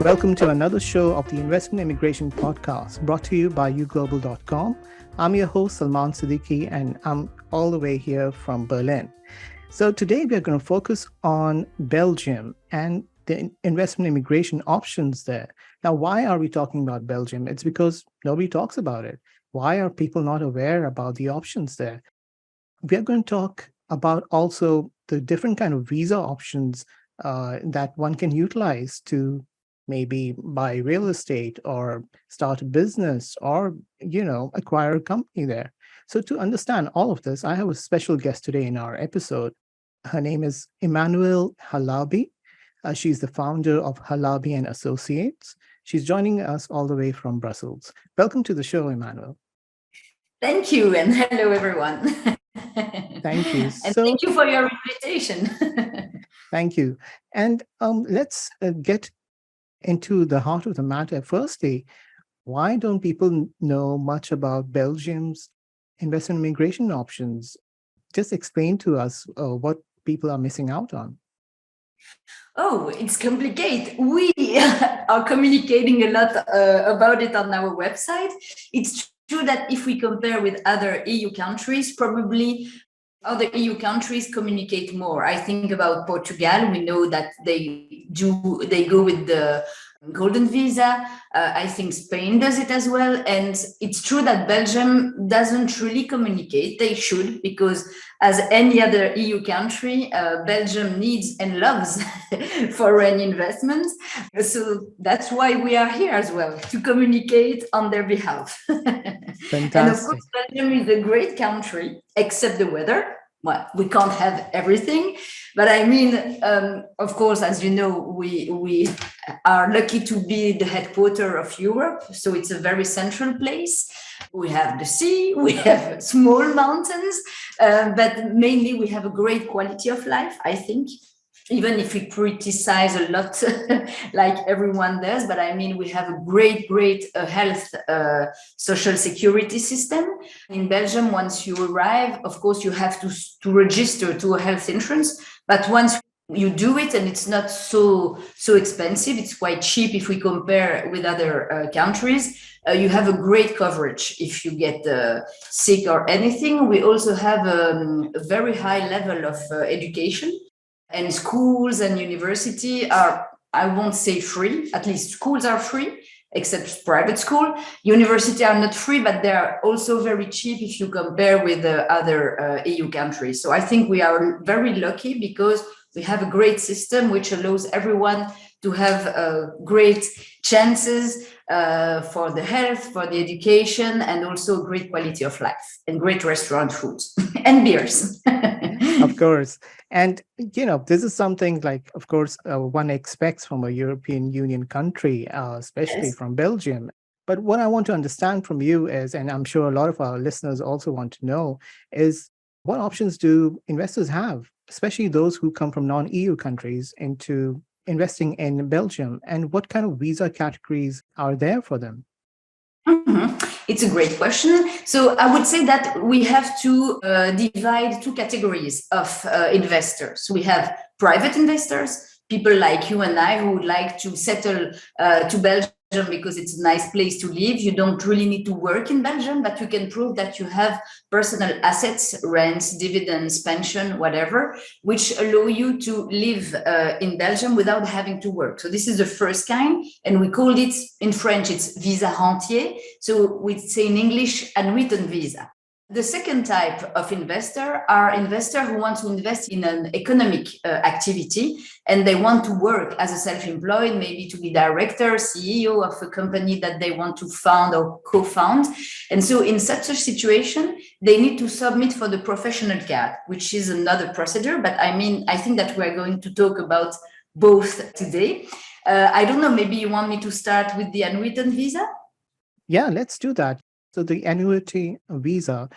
Welcome to another show of the Investment Immigration Podcast brought to you by Uglobal.com. I'm your host, Salman Siddiqui, and I'm all the way here from Berlin. So today we're going to focus on Belgium and the investment immigration options there. Now, why are we talking about Belgium? It's because nobody talks about it. Why are people not aware about the options there? We're going to talk about also the different kind of visa options that one can utilize to maybe buy real estate or start a business or, acquire a company there. So to understand all of this, I have a special guest today in our episode. Her name is Emmanuelle Halabi. She's the founder of Halabi Associates. She's joining us all the way from Brussels. Welcome to the show, Emmanuelle. Thank you, and hello, everyone. Thank you. And thank you for your invitation. Thank you. And let's get into the heart of the matter. Firstly, why don't people know much about Belgium's investment immigration options? Just explain to us what people are missing out on. Oh, it's complicated. We are communicating a lot about it on our website. It's true that if we compare with other EU countries, probably other EU countries communicate more. I think about Portugal. We know that they go with the golden visa. I think Spain does it as well. And it's true that Belgium doesn't really communicate. They should, because as any other EU country, Belgium needs and loves foreign investments. So that's why we are here as well, to communicate on their behalf. Fantastic. And of course, Belgium is a great country, except the weather. Well, we can't have everything, but I mean, of course, as you know, we are lucky to be the headquarters of Europe, so it's a very central place. We have the sea, we have small mountains, but mainly we have a great quality of life, I think. Even if we criticize a lot, like everyone does, but I mean, we have a great health social security system. In Belgium, once you arrive, of course, you have to register to a health insurance. But once you do it, and it's not so expensive, it's quite cheap if we compare with other countries, you have a great coverage if you get sick or anything. We also have a very high level of education. And schools and university are, I won't say free, at least schools are free, except private school. University are not free, but they are also very cheap if you compare with other EU countries. So I think we are very lucky because we have a great system which allows everyone to have great chances for the health, for the education, and also great quality of life and great restaurant food and beers. Of course. And, this is something like, of course, one expects from a European Union country, especially Yes. from Belgium. But what I want to understand from you is, and I'm sure a lot of our listeners also want to know, is what options do investors have, especially those who come from non-EU countries, into investing in Belgium? And what kind of visa categories are there for them? Mm-hmm. It's a great question. So I would say that we have to divide two categories of investors. We have private investors, people like you and I who would like to settle to Belgium because it's a nice place to live. You don't really need to work in Belgium, but you can prove that you have personal assets, rents, dividends, pension, whatever, which allow you to live in Belgium without having to work. So this is the first kind, and we called it, in French, it's visa rentier. So we say in English, unwritten visa. The second type of investor are investors who want to invest in an economic activity, and they want to work as a self-employed, maybe to be director, CEO of a company that they want to found or co-found. And so in such a situation, they need to submit for the professional card, which is another procedure. But I think that we're going to talk about both today. I don't know, maybe you want me to start with the unwritten visa? Yeah, let's do that. So the annuity visa,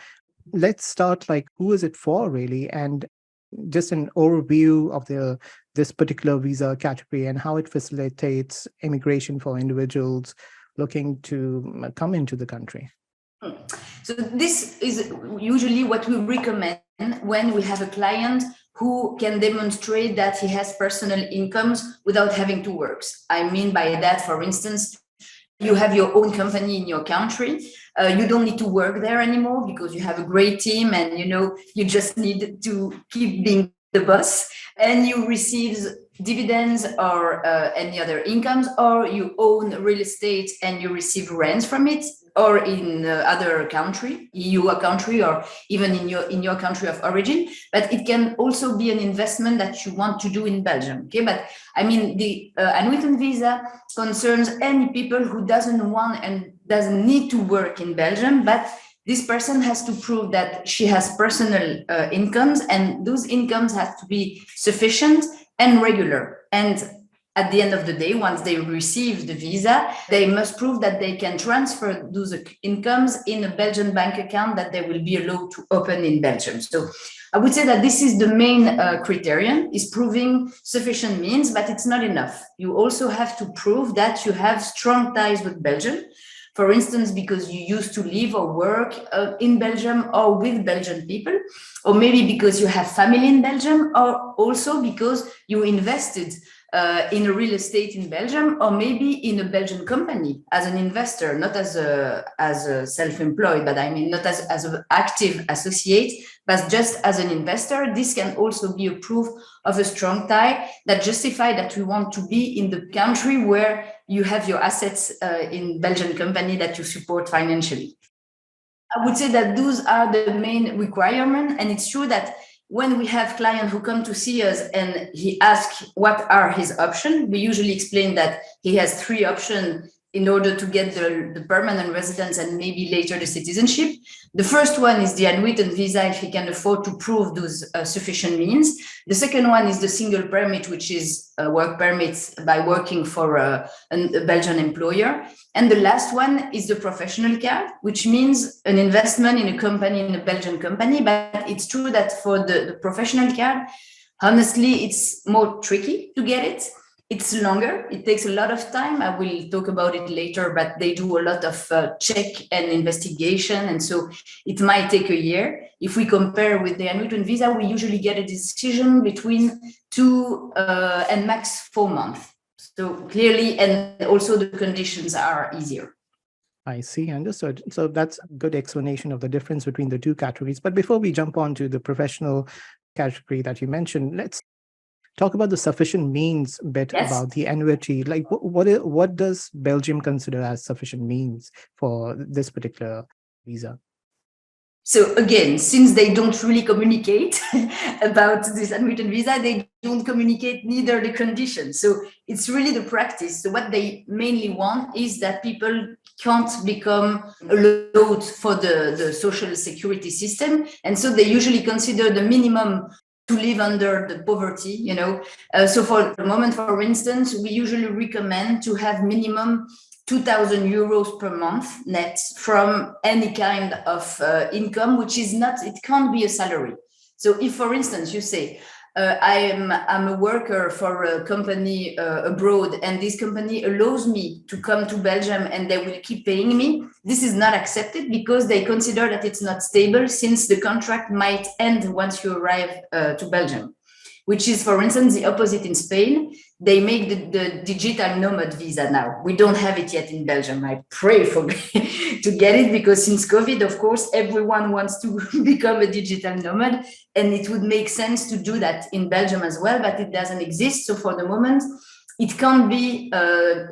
let's start like, who is it for really? And just an overview of this particular visa category and how it facilitates immigration for individuals looking to come into the country. So this is usually what we recommend when we have a client who can demonstrate that he has personal incomes without having to work. I mean by that, for instance, you have your own company in your country. You don't need to work there anymore because you have a great team and you just need to keep being the boss, and you receive dividends or any other incomes, or you own real estate and you receive rents from it, or in other country, EU country, or even in your country of origin. But it can also be an investment that you want to do in Belgium. Okay, but I mean the annuitant visa concerns any people who doesn't want and doesn't need to work in Belgium, but this person has to prove that she has personal incomes, and those incomes have to be sufficient and regular. And at the end of the day, once they receive the visa, they must prove that they can transfer those incomes in a Belgian bank account that they will be allowed to open in Belgium. So I would say that this is the main criterion, is proving sufficient means, but it's not enough. You also have to prove that you have strong ties with Belgium. For instance, because you used to live or work in Belgium or with Belgian people, or maybe because you have family in Belgium, or also because you invested in a real estate in Belgium, or maybe in a Belgian company as an investor, not as a self-employed, but I mean not as an active associate, but just as an investor. This can also be a proof of a strong tie that justify that we want to be in the country where you have your assets in Belgian company that you support financially. I would say that those are the main requirements, and it's true that when we have clients who come to see us and he asks what are his options, we usually explain that he has 3 options in order to get the permanent residence and maybe later the citizenship. The first one is the annuitant visa if he can afford to prove those sufficient means. The second one is the single permit, which is work permits by working for a Belgian employer. And the last one is the professional card, which means an investment in a company, in a Belgian company. But it's true that for the professional card, honestly, it's more tricky to get it. It's longer. It takes a lot of time. I will talk about it later, but they do a lot of check and investigation. And so it might take a year. If we compare with the annuitant visa, we usually get a decision between 2 and max 4 months. So clearly, and also the conditions are easier. I see, understood. So that's a good explanation of the difference between the two categories. But before we jump on to the professional category that you mentioned, let's talk about the sufficient means bit. Yes. About the annuity. Like what does Belgium consider as sufficient means for this particular visa? So again, since they don't really communicate about this annuitant visa, they don't communicate neither the conditions. So it's really the practice. So what they mainly want is that people can't become a load for the social security system. And so they usually consider the minimum to live under the poverty, So for the moment, for instance, we usually recommend to have minimum 2,000 euros per month net from any kind of income, which is not, it can't be a salary. So if, for instance, you say, I'm a worker for a company abroad, and this company allows me to come to Belgium and they will keep paying me, this is not accepted because they consider that it's not stable, since the contract might end once you arrive to Belgium, which is, for instance, the opposite in Spain. They make the digital nomad visa now. We don't have it yet in Belgium. I pray for to get it, because since COVID, of course, everyone wants to become a digital nomad, and it would make sense to do that in Belgium as well, but it doesn't exist. So for the moment, it can't be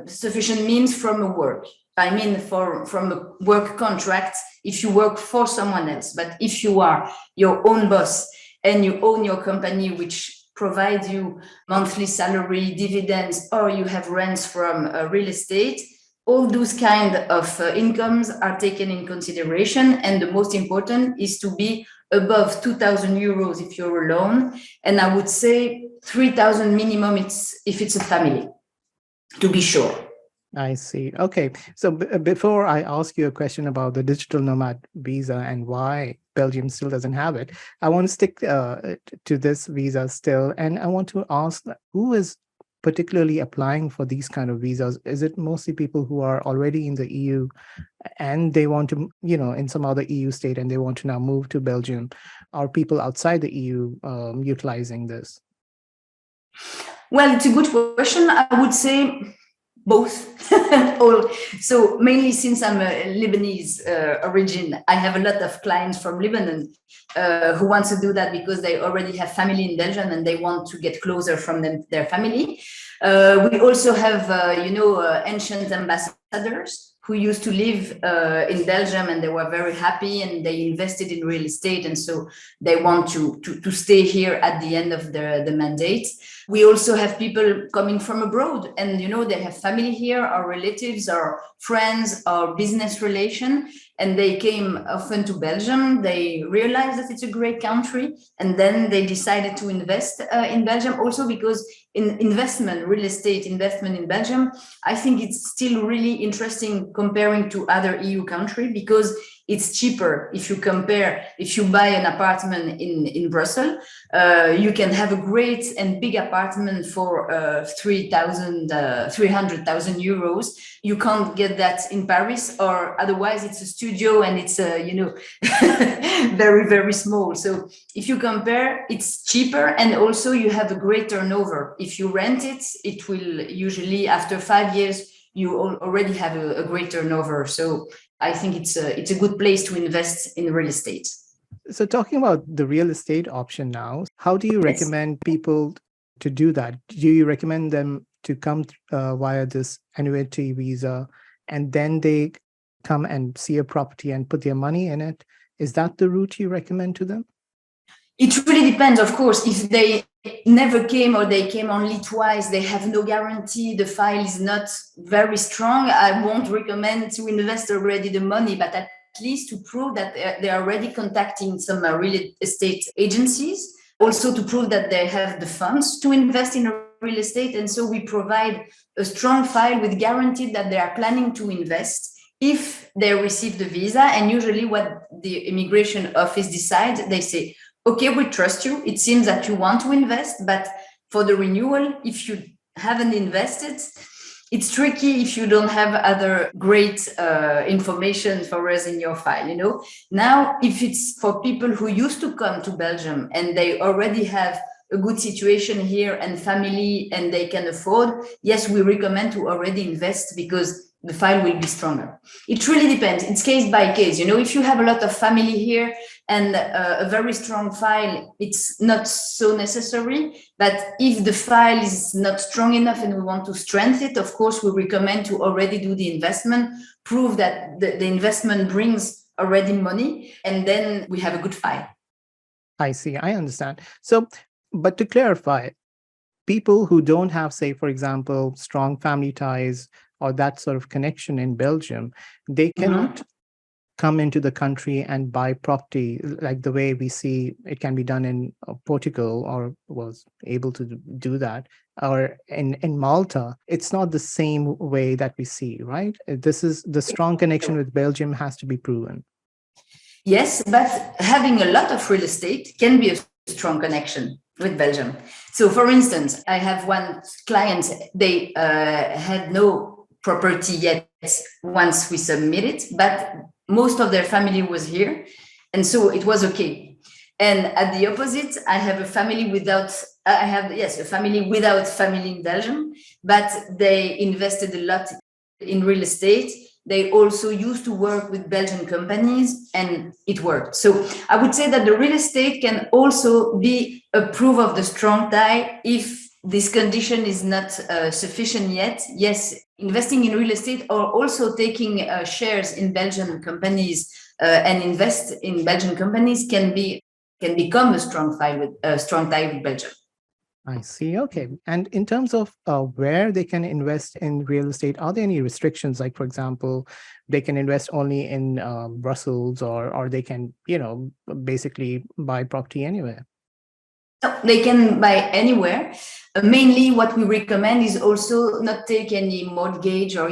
sufficient means from a work. I mean, from a work contract, if you work for someone else. But if you are your own boss and you own your company, which provides you monthly salary, dividends, or you have rents from real estate, all those kind of incomes are taken in consideration. And the most important is to be above 2,000 euros if you're alone. And I would say 3,000 minimum if it's a family, to be sure. I see. Okay. So before I ask you a question about the digital nomad visa and why Belgium still doesn't have it, I want to stick to this visa still. And I want to ask, who is particularly applying for these kind of visas? Is it mostly people who are already in the EU and they want to, in some other EU state and they want to now move to Belgium? Are people outside the EU utilizing this? Well, it's a good question. I would say both. So mainly since I'm a Lebanese origin, I have a lot of clients from Lebanon who want to do that because they already have family in Belgium and they want to get closer from their family. We also have, ancient ambassadors who used to live in Belgium and they were very happy and they invested in real estate. And so they want to stay here at the end of the mandate. We also have people coming from abroad and, they have family here or relatives or friends or business relation. And they came often to Belgium. They realized that it's a great country. And then they decided to invest in Belgium also because in real estate investment in Belgium, I think it's still really interesting comparing to other EU countries because it's cheaper. If you buy an apartment in Brussels, you can have a great and big apartment for 300,000 euros. You can't get that in Paris, or otherwise it's a studio and it's very, very small. So if you compare, it's cheaper and also you have a great turnover. If you rent it, it will usually after 5 years, you already have a great turnover. So I think it's a good place to invest in real estate. So talking about the real estate option now, how do you recommend people to do that? Do you recommend them to come via this annuity visa and then they come and see a property and put their money in it? Is that the route you recommend to them? It really depends, of course. If they never came or they came only twice, they have no guarantee, the file is not very strong, I won't recommend to invest already the money, but at least to prove that they're already contacting some real estate agencies, also to prove that they have the funds to invest in real estate. And so we provide a strong file with guarantee that they are planning to invest if they receive the visa. And usually what the immigration office decides, they say, okay, we trust you. It seems that you want to invest, but for the renewal, if you haven't invested, it's tricky if you don't have other great information for us in your file, Now, if it's for people who used to come to Belgium and they already have a good situation here and family and they can afford, yes, we recommend to already invest because the file will be stronger. It really depends. It's case by case. If you have a lot of family here and a very strong file, it's not so necessary. But if the file is not strong enough and we want to strengthen it, of course, we recommend to already do the investment, prove that the investment brings already money, and then we have a good file. I see. I understand. So, but to clarify, people who don't have, say, for example, strong family ties or that sort of connection in Belgium, they cannot come into the country and buy property like the way we see it can be done in Portugal or was able to do that, or in Malta. It's not the same way that we see, right? This is the strong connection with Belgium has to be proven. Yes, but having a lot of real estate can be a strong connection with Belgium. So for instance, I have one client, they had no property yet once we submitted, but most of their family was here. And so it was okay. And at the opposite, I have a family without family in Belgium, but they invested a lot in real estate. They also used to work with Belgian companies and it worked. So I would say that the real estate can also be a proof of the strong tie if this condition is not sufficient yet. Yes, investing in real estate or also taking shares in Belgian companies and invest in Belgian companies can become a strong tie with Belgium. I see. Okay. And in terms of where they can invest in real estate, are there any restrictions? Like, for example, they can invest only in Brussels or they can, basically buy property anywhere? They can buy anywhere. Mainly what we recommend is also not take any mortgage or,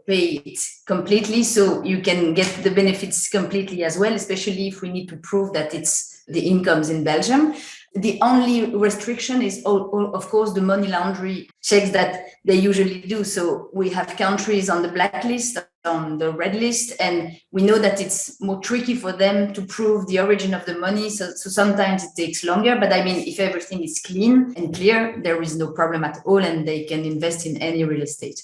pay it completely. So you can get the benefits completely as well, especially if we need to prove that it's the incomes in Belgium. The only restriction is, of course, the money laundering checks that they usually do. So we have countries on the blacklist, on the red list, and we know that it's more tricky for them to prove the origin of the money. So sometimes it takes longer. But I mean, if everything is clean and clear, there is no problem at all, and they can invest in any real estate.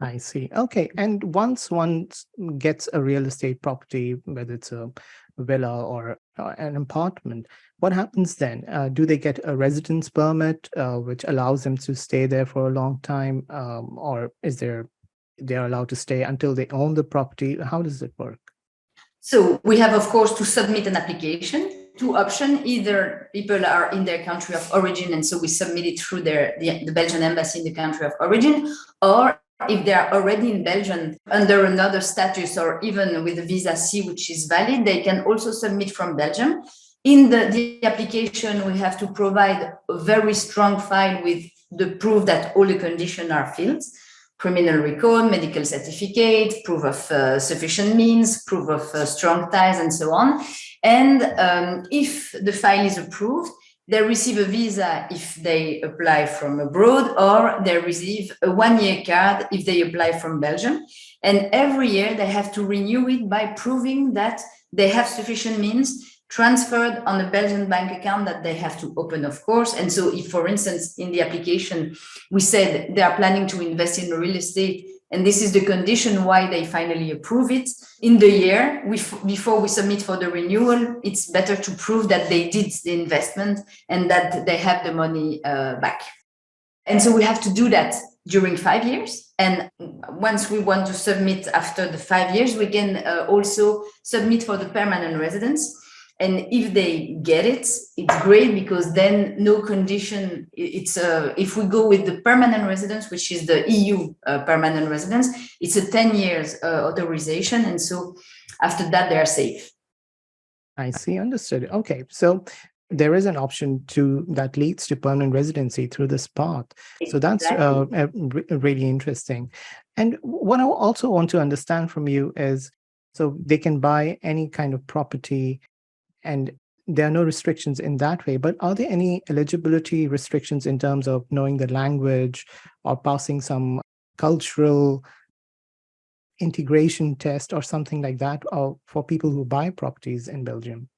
I see. Okay. And once one gets a real estate property, whether it's a villa or an apartment, what happens then? Do they get a residence permit, which allows them to stay there for a long time? Or they're allowed to stay until they own the property? How does it work? So we have, of course, to submit an application. Two options: either people are in their country of origin, and so we submit it through the Belgian embassy in the country of origin, or if they are already in Belgium under another status or even with a visa C, which is valid, they can also submit from Belgium. In the application, we have to provide a very strong file with the proof that all the conditions are filled: criminal record, medical certificate, proof of sufficient means, proof of strong ties, and so on. And if the file is approved, they receive a visa if they apply from abroad, or they receive a one-year card if they apply from Belgium. And every year they have to renew it by proving that they have sufficient means transferred on a Belgian bank account that they have to open, of course. And so if, for instance, in the application, we said they are planning to invest in real estate, and this is the condition why they finally approve it, in the year, before we submit for the renewal, it's better to prove that they did the investment and that they have the money back. And so we have to do that during 5 years. And once we want to submit after the 5 years, we can also submit for the permanent residence. And if they get it, it's great, because then no condition. If we go with the permanent residence, which is the EU permanent residence, it's a 10 years authorization. And so after that, they are safe. I see. Understood. Okay. So there is an option that leads to permanent residency through this path. So that's really interesting. And what I also want to understand from you is, so they can buy any kind of property, and there are no restrictions in that way, but are there any eligibility restrictions in terms of knowing the language or passing some cultural integration test or something like that for people who buy properties in Belgium?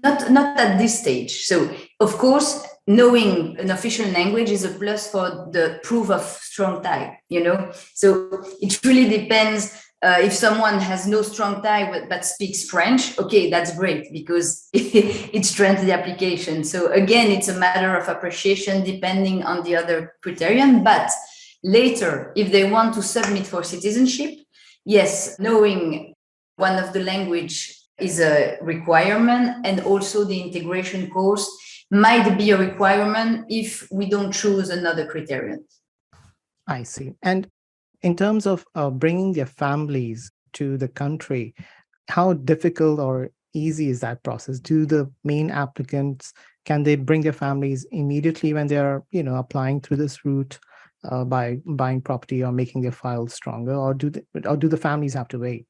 Not at this stage. So, of course, knowing an official language is a plus for the proof of strong tie, So it really depends. If someone has no strong tie but speaks French, okay, that's great, because it strengthens the application. So again, it's a matter of appreciation depending on the other criterion. But later, if they want to submit for citizenship, yes, knowing one of the language is a requirement, and also the integration course might be a requirement if we don't choose another criterion. I see. And in terms of bringing their families to the country, how difficult or easy is that process? Do the main applicants, can they bring their families immediately when they're, applying through this route by buying property or making their files stronger, or do the families have to wait?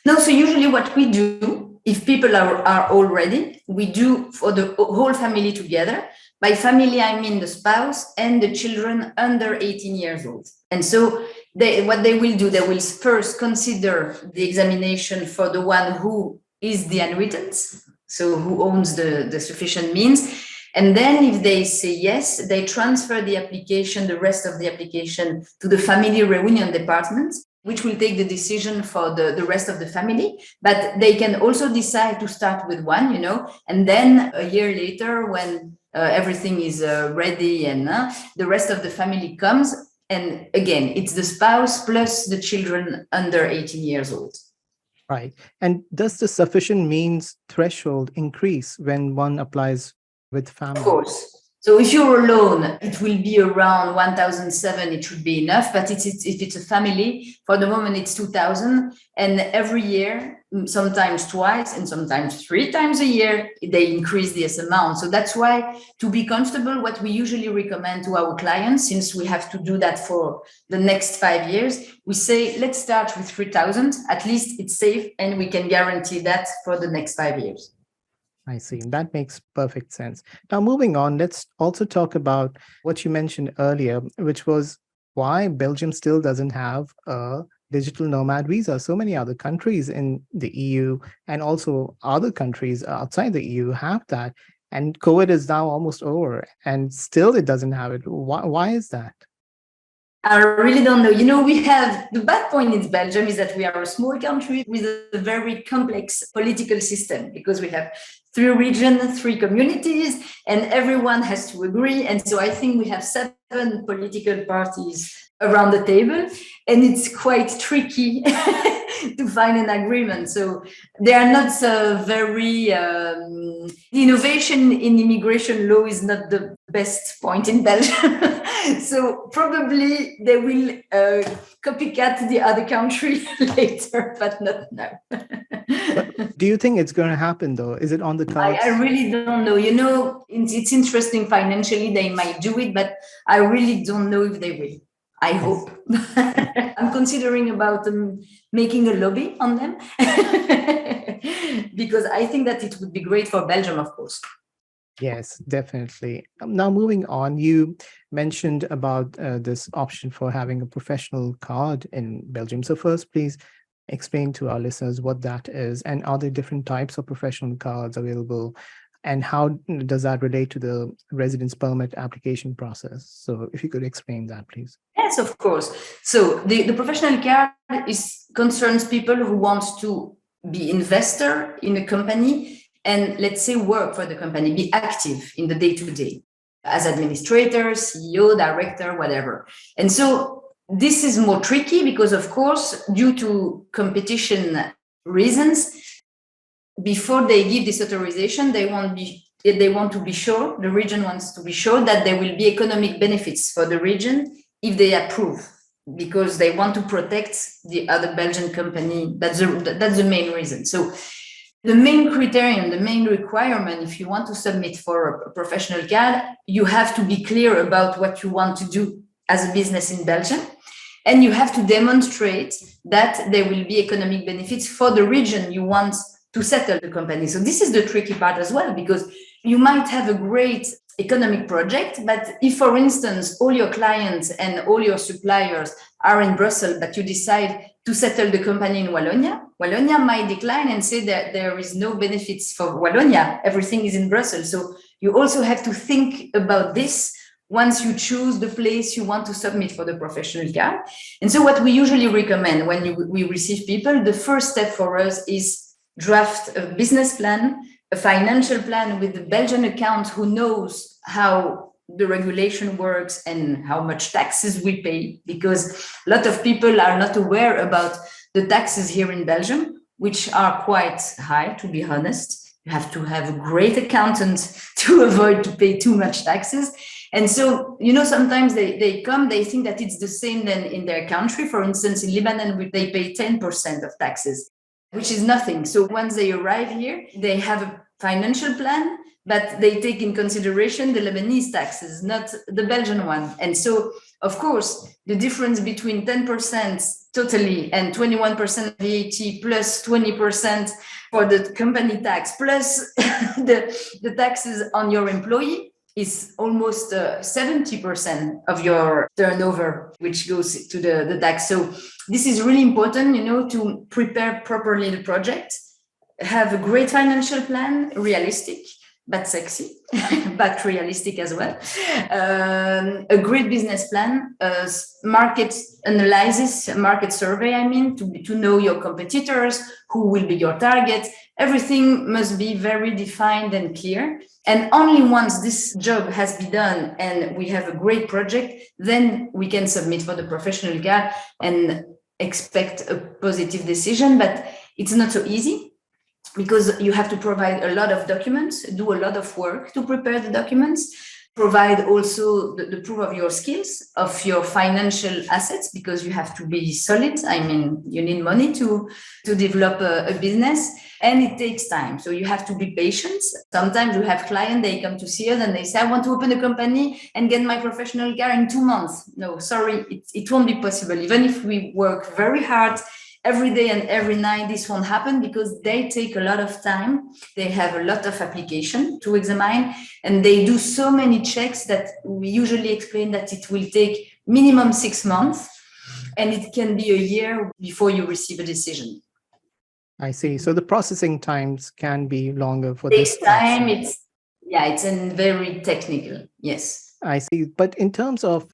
No, so usually what we do, if people are all ready, we do for the whole family together. By family, I mean the spouse and the children under 18 years old. And so what they will do, they will first consider the examination for the one who is the annuitant, so who owns the sufficient means. And then if they say yes, they transfer the application, the rest of the application, to the family reunion department, which will take the decision for the rest of the family. But they can also decide to start with one, and then a year later, when everything is ready and the rest of the family comes. And again, it's the spouse plus the children under 18 years old. Right. And does the sufficient means threshold increase when one applies with family? Of course. So if you're alone, it will be around 1,007. It should be enough. But if it's a family, for the moment, it's 2,000. And every year, sometimes twice and sometimes 3 times a year, they increase this amount. So that's why, to be comfortable, what we usually recommend to our clients, since we have to do that for the next 5 years, we say, let's start with 3,000. At least it's safe, and we can guarantee that for the next 5 years. I see. That makes perfect sense. Now, moving on, let's also talk about what you mentioned earlier, which was why Belgium still doesn't have a digital nomad visa. So many other countries in the EU and also other countries outside the EU have that. And COVID is now almost over and still it doesn't have it. Why is that? I really don't know. We have the bad point in Belgium is that we are a small country with a very complex political system because we have 3 regions, 3 communities, and everyone has to agree. And so I think we have 7 political parties around the table, and it's quite tricky to find an agreement. So they are not so very innovation in immigration law is not the best point in Belgium. So probably they will copycat the other country later, but not now. But do you think it's going to happen though? Is it on the cards? I really don't know. It's interesting financially, they might do it, but I really don't know if they will. I hope. I'm considering about making a lobby on them because I think that it would be great for Belgium, of course. Yes, definitely. Now, moving on, you mentioned about this option for having a professional card in Belgium. So first, please explain to our listeners what that is and are there different types of professional cards available and how does that relate to the residence permit application process? So if you could explain that, please. Yes, of course. So the professional card concerns people who want to be investor in a company and let's say work for the company, be active in the day-to-day as administrator, CEO, director, whatever. And so this is more tricky because, of course, due to competition reasons, before they give this authorization, they want to be sure, the region wants to be sure that there will be economic benefits for the region if they approve, because they want to protect the other Belgian company. That's the main reason. So the main criterion, the main requirement, if you want to submit for a professional card, you have to be clear about what you want to do as a business in Belgium. And you have to demonstrate that there will be economic benefits for the region you want to settle the company. So this is the tricky part as well, because you might have a great economic project, but if, for instance, all your clients and all your suppliers are in Brussels, but you decide to settle the company in Wallonia might decline and say that there is no benefits for Wallonia. Everything is in Brussels. So you also have to think about this once you choose the place you want to submit for the professional card. And so what we usually recommend when we receive people, the first step for us is draft a business plan, a financial plan with the Belgian account who knows how the regulation works and how much taxes we pay, because a lot of people are not aware about the taxes here in Belgium, which are quite high, to be honest. You have to have a great accountant to avoid to pay too much taxes. And so, sometimes they come, they think that it's the same than in their country. For instance, in Lebanon, they pay 10% of taxes, which is nothing. So once they arrive here, they have a financial plan, but they take in consideration the Lebanese taxes, not the Belgian one. And so, of course, the difference between 10% totally and 21% VAT plus 20% for the company tax plus the taxes on your employee is almost 70% of your turnover, which goes to the tax. So this is really important, to prepare properly the project, have a great financial plan, realistic, but sexy, but realistic as well. A great business plan, market analysis, market survey, to know your competitors, who will be your target. Everything must be very defined and clear. And only once this job has been done and we have a great project, then we can submit for the professional card and expect a positive decision. But it's not so easy, because you have to provide a lot of documents, do a lot of work to prepare the documents, provide also the proof of your skills, of your financial assets, because you have to be solid. You need money to develop a business, and it takes time. So you have to be patient. Sometimes we have clients, they come to see us and they say, I want to open a company and get my professional card in 2 months. No, sorry, it won't be possible. Even if we work very hard every day and every night this won't happen because they take a lot of time. They have a lot of application to examine, and they do so many checks that we usually explain that it will take minimum 6 months, and it can be a year before you receive a decision. I see. So the processing times can be longer for Takes this time. action. It's very technical. Yes. I see. But in terms of,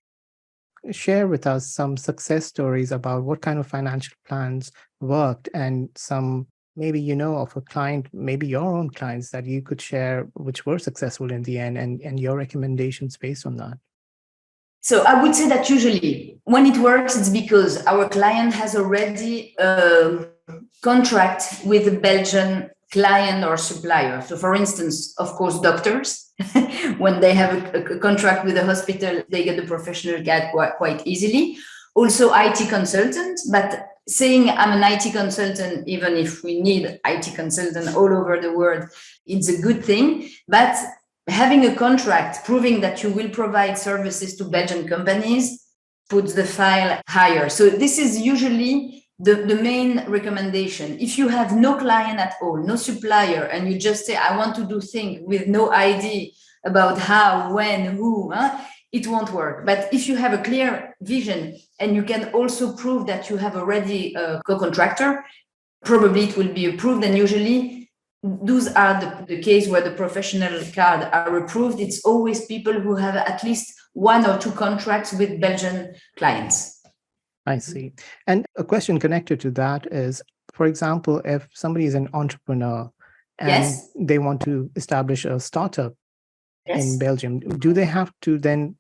share with us some success stories about what kind of financial plans worked, and some maybe of a client, maybe your own clients that you could share which were successful in the end, and your recommendations based on that. So I would say that usually when it works, it's because our client has already a contract with a Belgian client or supplier. So for instance, of course, doctors, when they have a contract with a hospital, they get the professional card quite easily. Also IT consultants, but saying I'm an IT consultant, even if we need IT consultant all over the world, it's a good thing. But having a contract proving that you will provide services to Belgian companies puts the file higher. So this is usually the main recommendation. If you have no client at all, no supplier, and you just say, I want to do things with no idea about how, when, who, it won't work. But if you have a clear vision and you can also prove that you have already a co-contractor, probably it will be approved. And usually those are the case where the professional card are approved. It's always people who have at least 1 or 2 contracts with Belgian clients. I see. And a question connected to that is, for example, if somebody is an entrepreneur and they want to establish a startup in Belgium, do they have to then,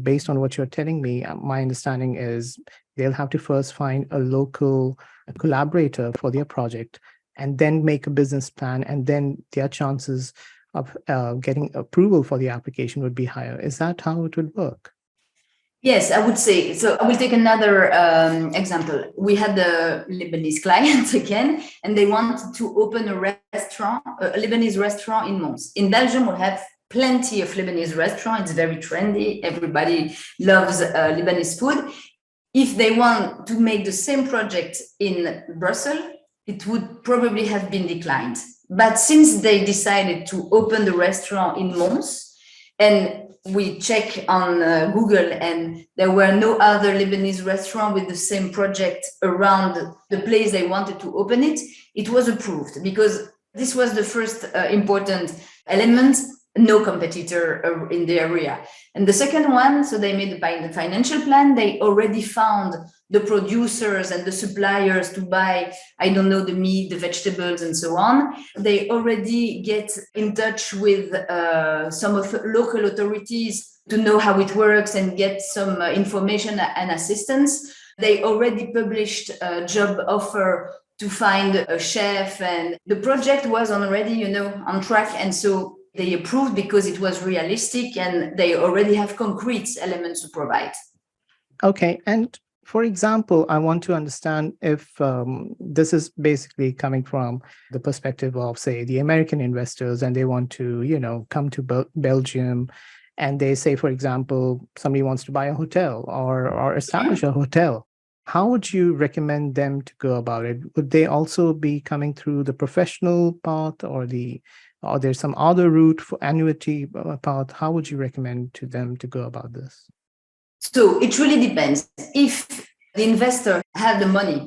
based on what you're telling me, my understanding is they'll have to first find a local collaborator for their project and then make a business plan, and then their chances of getting approval for the application would be higher. Is that how it would work? Yes, I would say. So I will take another example. We had a Lebanese client again, and they wanted to open a Lebanese restaurant in Mons. In Belgium, we have plenty of Lebanese restaurants. It's very trendy. Everybody loves Lebanese food. If they want to make the same project in Brussels, it would probably have been declined. But since they decided to open the restaurant in Mons, and we check on Google, and there were no other Lebanese restaurant with the same project around the place they wanted to open it, it was approved, because this was the first important element, no competitor in the area. And the second one, so they made the financial plan, they already found the producers and the suppliers to buy, the meat, the vegetables, and so on. They already get in touch with some of the local authorities to know how it works and get some information and assistance. They already published a job offer to find a chef, and the project was already, on track. And so they approved because it was realistic and they already have concrete elements to provide. Okay. And for example, I want to understand if this is basically coming from the perspective of, say, the American investors, and they want to, come to Belgium, and they say, for example, somebody wants to buy a hotel or establish a hotel. How would you recommend them to go about it? Would they also be coming through the professional path, or there's some other route for annuity path? How would you recommend to them to go about this? So it really depends. If the investor have the money,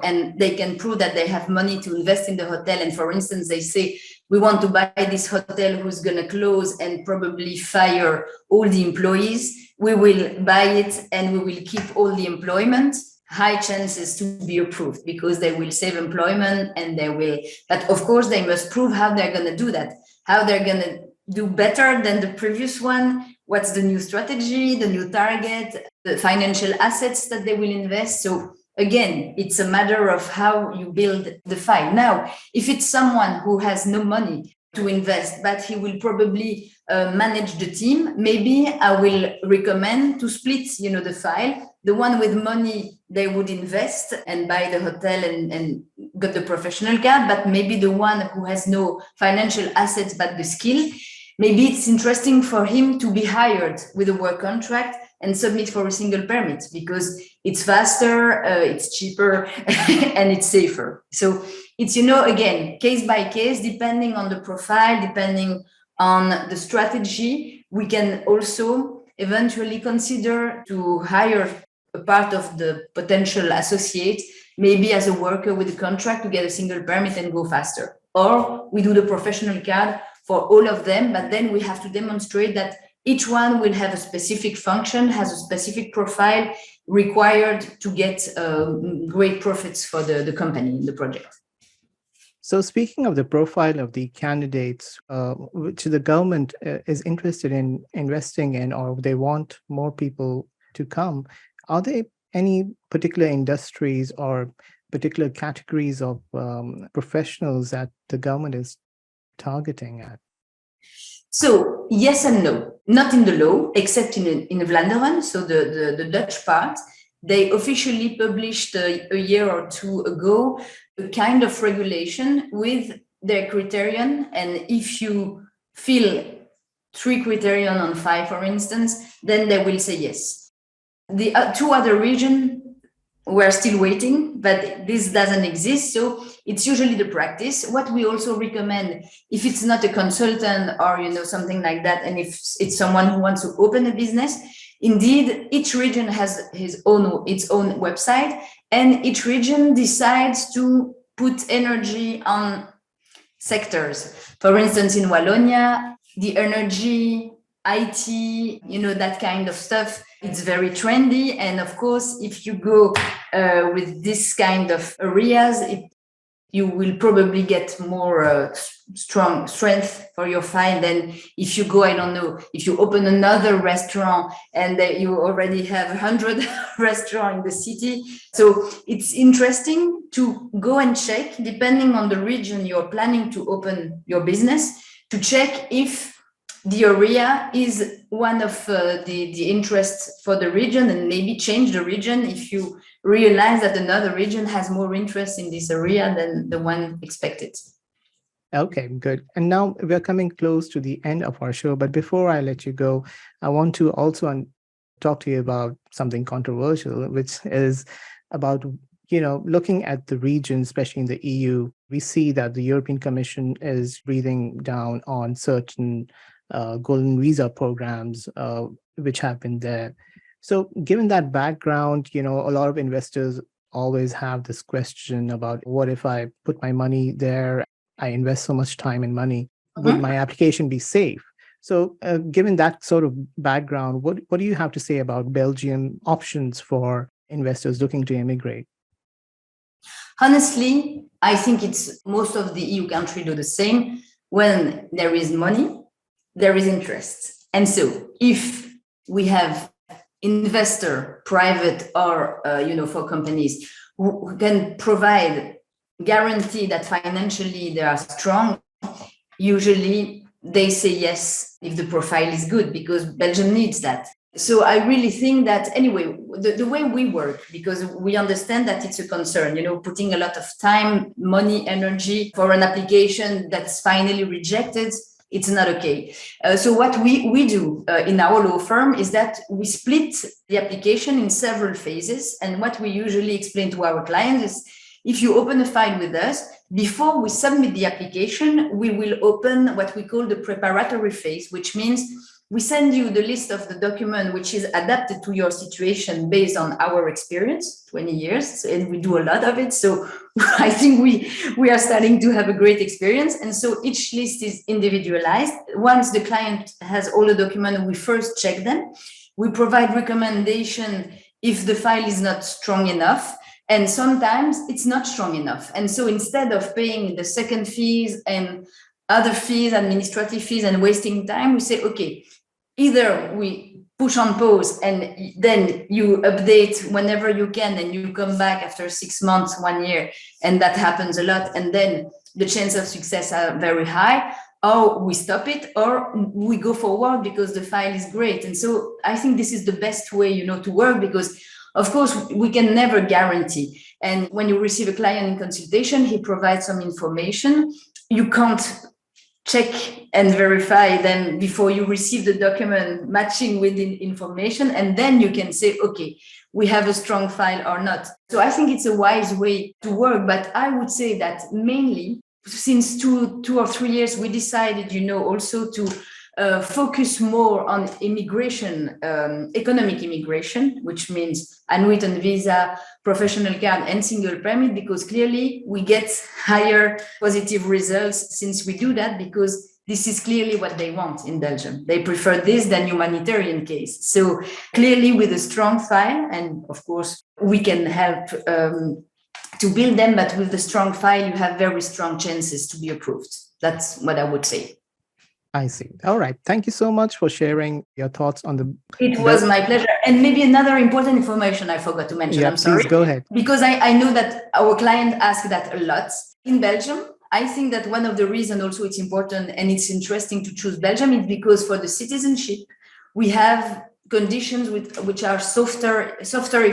and they can prove that they have money to invest in the hotel, and for instance, they say, we want to buy this hotel who's going to close and probably fire all the employees, we will buy it and we will keep all the employment. High chances to be approved because they will save employment, and but of course they must prove how they're going to do that, how they're going to do better than the previous one, what's the new strategy, the new target, the financial assets that they will invest. So again, it's a matter of how you build the file. Now, if it's someone who has no money to invest, but he will probably manage the team, maybe I will recommend to split, the file. The one with money, they would invest and buy the hotel and get the professional card, but maybe the one who has no financial assets but the skill, maybe it's interesting for him to be hired with a work contract and submit for a single permit because it's faster, it's cheaper, and it's safer. So it's, again, case by case, depending on the profile, depending on the strategy, we can also eventually consider to hire a part of the potential associate, maybe as a worker with a contract to get a single permit and go faster. Or we do the professional card for all of them, but then we have to demonstrate that each one will have a specific function, has a specific profile required to get great profits for the company in the project. So speaking of the profile of the candidates, which the government is interested in investing in, or they want more people to come, are there any particular industries or particular categories of professionals that the government is targeting at? So yes and no, not in the law, except in Vlaanderen, so the Dutch part. They officially published a year or two ago a kind of regulation with their criterion. And if you fill 3 criterion on 5, for instance, then they will say yes. The 2 other regions, we're still waiting, but this doesn't exist. So it's usually the practice. What we also recommend, if it's not a consultant or something like that, and if it's someone who wants to open a business, indeed, each region has its own website, and each region decides to put energy on sectors. For instance, in Wallonia, the energy, IT, that kind of stuff, it's very trendy. And of course, if you go with this kind of areas, you will probably get more strength for your file than if you go, I don't know, if you open another restaurant and you already have 100 restaurants in the city. So it's interesting to go and check, depending on the region you're planning to open your business, to check if the area is one of the interests for the region, and maybe change the region if you realize that another region has more interest in this area than the one expected. Okay, good. And now we're coming close to the end of our show, but before I let you go, I want to also talk to you about something controversial, which is about, looking at the region, especially in the EU. We see that the European Commission is breathing down on certain golden visa programs which have been there. So given that background, a lot of investors always have this question about, what if I put my money there, I invest so much time and money, would my application be safe? So given that sort of background, what do you have to say about Belgian options for investors looking to immigrate? Honestly, I think it's most of the EU countries do the same. When there is money, there is interest. And so if we have investor, private or, for companies who can provide guarantee that financially they are strong, usually they say yes if the profile is good, because Belgium needs that. So I really think that, anyway, the way we work, because we understand that it's a concern, putting a lot of time, money, energy for an application that's finally rejected, it's not okay. So what we do in our law firm is that we split the application in several phases. And what we usually explain to our clients is, if you open a file with us, before we submit the application, we will open what we call the preparatory phase, which means we send you the list of the document which is adapted to your situation based on our experience, 20 years, and we do a lot of it. So I think we are starting to have a great experience. And so each list is individualized. Once the client has all the documents, we first check them. We provide recommendation if the file is not strong enough. And sometimes it's not strong enough. And so instead of paying the second fees and other fees, administrative fees, and wasting time, we say, okay, either we push on pause and then you update whenever you can and you come back after 6 months, 1 year, and that happens a lot. And then the chance of success are very high, or we stop it, or we go forward because the file is great. And so I think this is the best way, to work, because of course we can never guarantee. And when you receive a client in consultation, he provides some information. You can't check and verify them before you receive the document matching with the information. And then you can say, okay, we have a strong file or not. So I think it's a wise way to work. But I would say that mainly since 2 or 3 years, we decided, also to focus more on immigration, economic immigration, which means unwritten visa, professional card, and single permit, because clearly we get higher positive results since we do that, because this is clearly what they want in Belgium. They prefer this than humanitarian case. So clearly with a strong file, and of course we can help to build them, but with the strong file, you have very strong chances to be approved. That's what I would say. I see. All right. Thank you so much for sharing your thoughts on the... It was my pleasure. And maybe another important information I forgot to mention. Yeah, I'm sorry. please go ahead. Because I know that our client asked that a lot. In Belgium, I think that one of the reasons also it's important and it's interesting to choose Belgium is because for the citizenship, we have conditions which are softer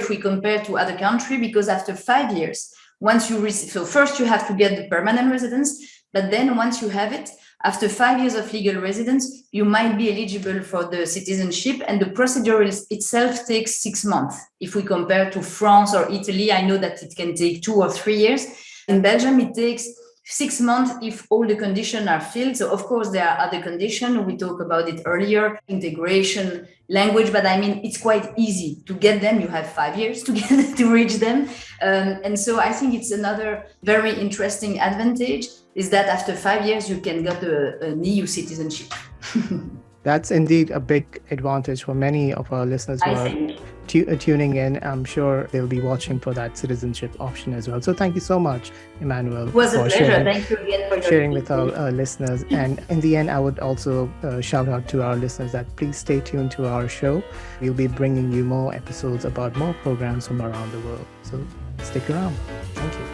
if we compare to other countries, because after 5 years, once you receive, so first you have to get the permanent residence, but then once you have it, after 5 years of legal residence, you might be eligible for the citizenship, and the procedure itself takes 6 months. If we compare to France or Italy, I know that it can take 2 or 3 years. In Belgium, it takes 6 months if all the conditions are filled. So of course, there are other conditions. We talked about it earlier, integration, language, but I mean, it's quite easy to get them. You have 5 years to reach them. And so I think it's another very interesting advantage is that after 5 years, you can get an EU citizenship. That's indeed a big advantage for many of our listeners who are tuning in. I'm sure they'll be watching for that citizenship option as well. So thank you so much, Emmanuelle. It was a pleasure. Thank you again for sharing with our listeners. And in the end, I would also shout out to our listeners that please stay tuned to our show. We'll be bringing you more episodes about more programs from around the world. So stick around. Thank you.